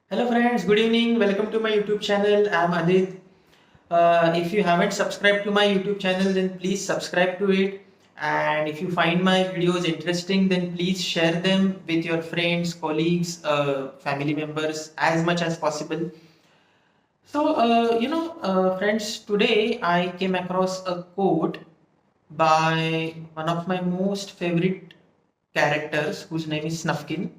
Hello friends, good evening. Welcome to my YouTube channel. I'm Adit. If you haven't subscribed to my YouTube channel, then please subscribe to it. And if you find my videos interesting, then please share them with your friends, colleagues, family members as much as possible. Friends, today I came across a quote by one of my most favorite characters, whose name is Snufkin,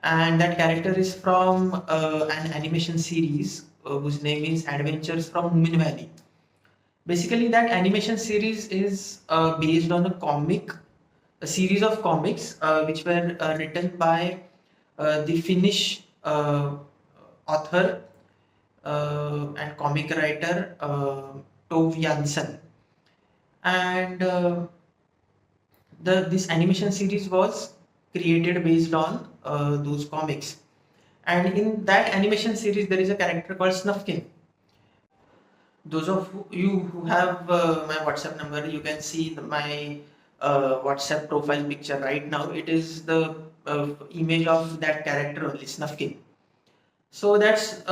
and that character is from an animation series whose name is Adventures from Moomin Valley. Basically, that animation series is based on a series of comics which were written by the Finnish author and comic writer Tove Jansson. And this animation series was created based on those comics. And in that animation series, there is a character called Snufkin. Those of you who have my WhatsApp number, you can see my WhatsApp profile picture right now. It is the image of that character only, Snufkin. So that's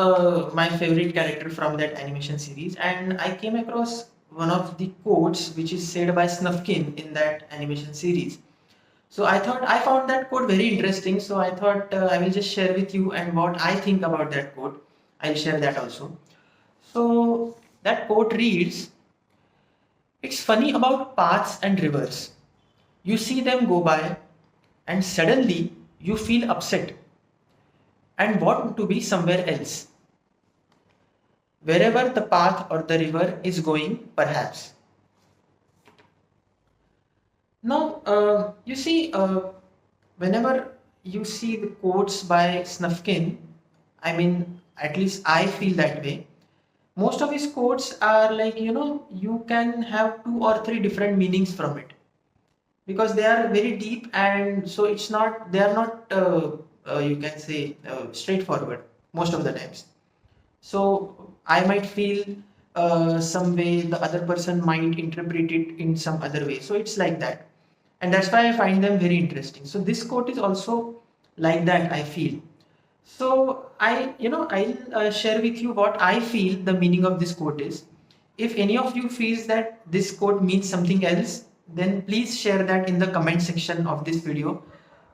my favorite character from that animation series. And I came across one of the quotes which is said by Snufkin in that animation series. So I found that quote very interesting. So I thought I will just share with you and what I think about that quote. I'll share that also. So that quote reads, "It's funny about paths and rivers. You see them go by and suddenly you feel upset and want to be somewhere else. Wherever the path or the river is going, perhaps." Now, whenever you see the quotes by Snufkin, I mean, at least I feel that way. Most of his quotes are like, you can have two or three different meanings from it because they are very deep, and so they are not, you can say, straightforward most of the times. So I might feel some way, the other person might interpret it in some other way. So it's like that. And that's why I find them very interesting. So this quote is also like that, I feel. So I'll share with you what I feel the meaning of this quote is. If any of you feels that this quote means something else, then please share that in the comment section of this video.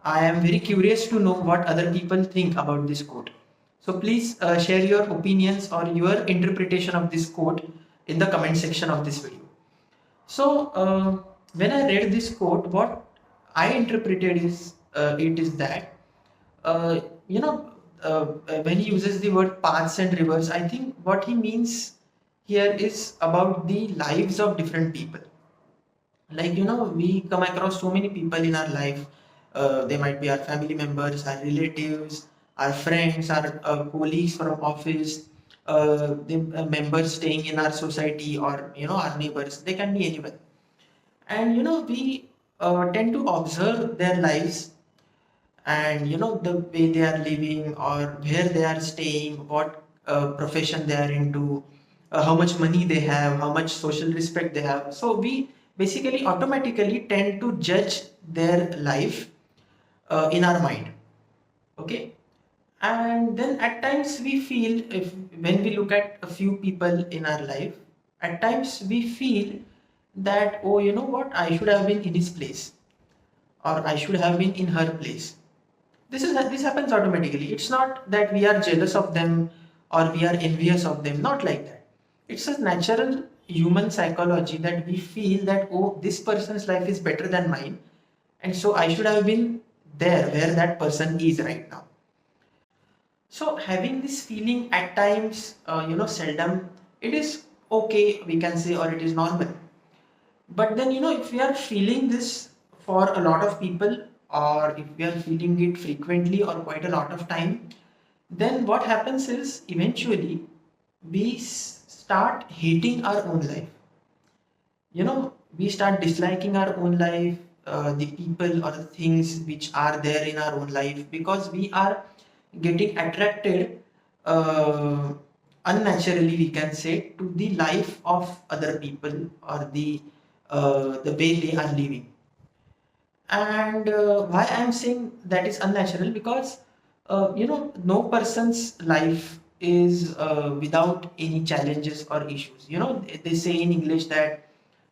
I am very curious to know what other people think about this quote. So please share your opinions or your interpretation of this quote in the comment section of this video. So when I read this quote, what I interpreted is it is that uh, you know when he uses the word paths and rivers, I think what he means here is about the lives of different people. Like, we come across so many people in our life. They might be our family members, our relatives, our friends, our colleagues from office, the members staying in our society, or our neighbors. They can be anyone. And we tend to observe their lives, and the way they are living, or where they are staying, what profession they are into, how much money they have, how much social respect they have. So we basically automatically tend to judge their life in our mind. Okay. And then at times we feel, if when we look at a few people in our life, at times we feel that, oh, you know what, I should have been in his place, or I should have been in her place. This happens automatically. It's not that we are jealous of them or we are envious of them. Not like that. It's a natural human psychology that we feel that, oh, this person's life is better than mine, and so I should have been there where that person is right now. So having this feeling at times, seldom, it is okay, we can say, or it is normal. But then, if we are feeling this for a lot of people, or if we are feeling it frequently or quite a lot of time, then what happens is eventually we start hating our own life. We start disliking our own life, the people or the things which are there in our own life, because we are getting attracted uh, unnaturally, we can say, to the life of other people, or the way they are living. And why I'm saying that is unnatural, because no person's life is without any challenges or issues. They say in English that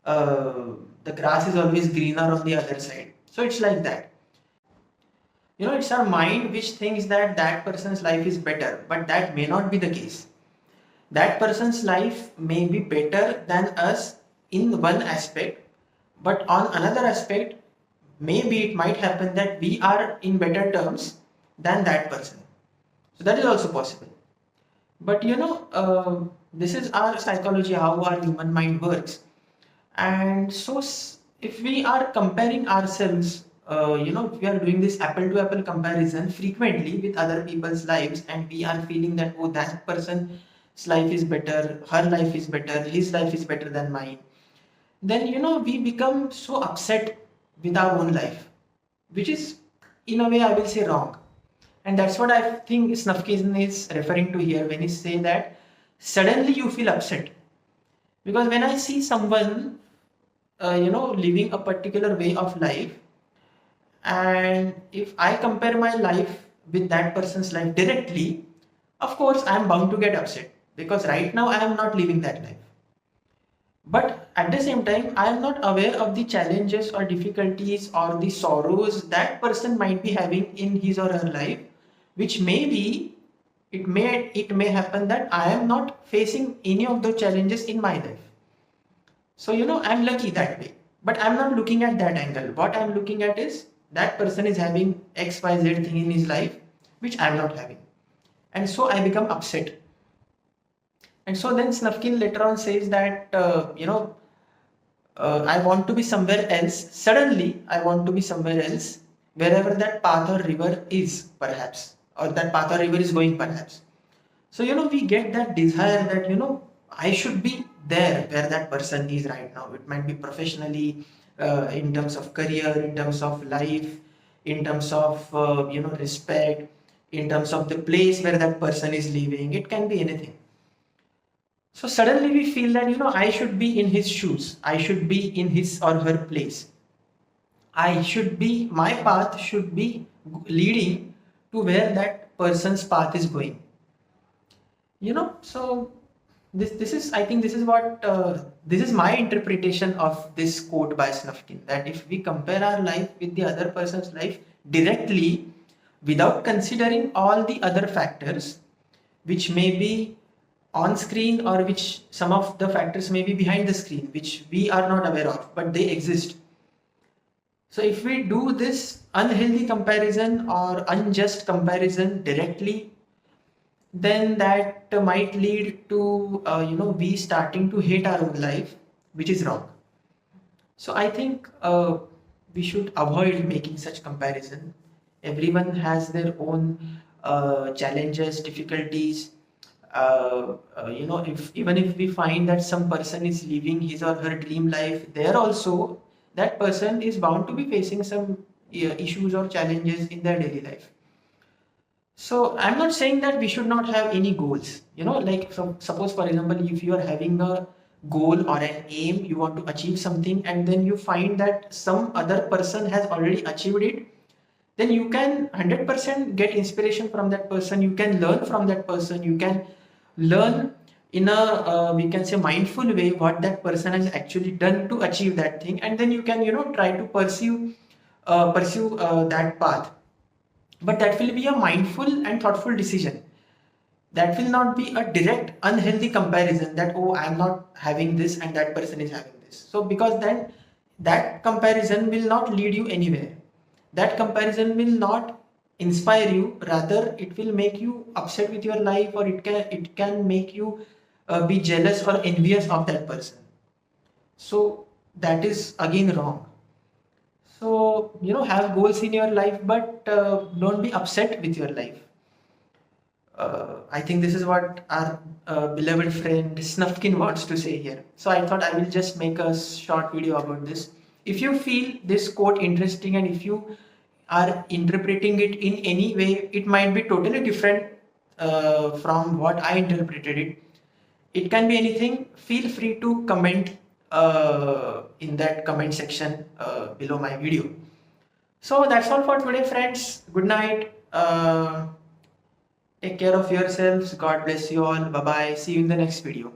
uh, the grass is always greener on the other side. So it's like that. It's our mind which thinks that that person's life is better, but that may not be the case. That person's life may be better than us in one aspect, but on another aspect, maybe it might happen that we are in better terms than that person. So that is also possible. But this is our psychology, how our human mind works. And so, if we are comparing ourselves, if we are doing this apple to apple comparison frequently with other people's lives, and we are feeling that, oh, that person's life is better, her life is better, his life is better than mine, then, we become so upset with our own life, which is, in a way, I will say wrong. And that's what I think Snufkin is referring to here when he say that suddenly you feel upset. Because when I see someone, living a particular way of life, and if I compare my life with that person's life directly, of course, I am bound to get upset because right now I am not living that life. But at the same time, I am not aware of the challenges or difficulties or the sorrows that person might be having in his or her life, which maybe it may happen that I am not facing any of those challenges in my life. So I'm lucky that way. But I'm not looking at that angle. What I'm looking at is that person is having XYZ thing in his life, which I'm not having. And so I become upset. And so then Snufkin later on says that, I want to be somewhere else. Suddenly, I want to be somewhere else, wherever that path or river is, perhaps, or that path or river is going, perhaps. So, we get that desire that, I should be there where that person is right now. It might be professionally, in terms of career, in terms of life, in terms of, respect, in terms of the place where that person is living. It can be anything. So suddenly we feel that, I should be in his shoes. I should be in his or her place. My path should be leading to where that person's path is going. So this is, I think this is what, this is my interpretation of this quote by Snufkin, that if we compare our life with the other person's life directly, without considering all the other factors, which may be on screen or which some of the factors may be behind the screen, which we are not aware of, but they exist. So if we do this unhealthy comparison or unjust comparison directly, then that might lead to, we starting to hate our own life, which is wrong. So I think we should avoid making such comparison. Everyone has their own challenges, difficulties. If even if we find that some person is living his or her dream life, there also that person is bound to be facing some issues or challenges in their daily life. So I'm not saying that we should not have any goals. Like, so suppose for example, if you are having a goal or an aim, you want to achieve something, and then you find that some other person has already achieved it, then you can 100% get inspiration from that person. You can learn from that person. You can learn in a, we can say, mindful way what that person has actually done to achieve that thing, and then you can, try to pursue that path. But that will be a mindful and thoughtful decision. That will not be a direct unhealthy comparison that, oh, I'm not having this and that person is having this. So because then that comparison will not lead you anywhere. That comparison will not inspire you, rather it will make you upset with your life, or it can make you be jealous or envious of that person. So that is again wrong. So, have goals in your life, but don't be upset with your life. I think this is what our beloved friend Snufkin wants to say here. So I thought I will just make a short video about this. If you feel this quote interesting, and if you are interpreting it in any way, it might be totally different from what I interpreted it. It can be anything. Feel free to comment in that comment section below my video. So that's all for today, friends. Good night. Take care of yourselves. God bless you all. Bye bye. See you in the next video.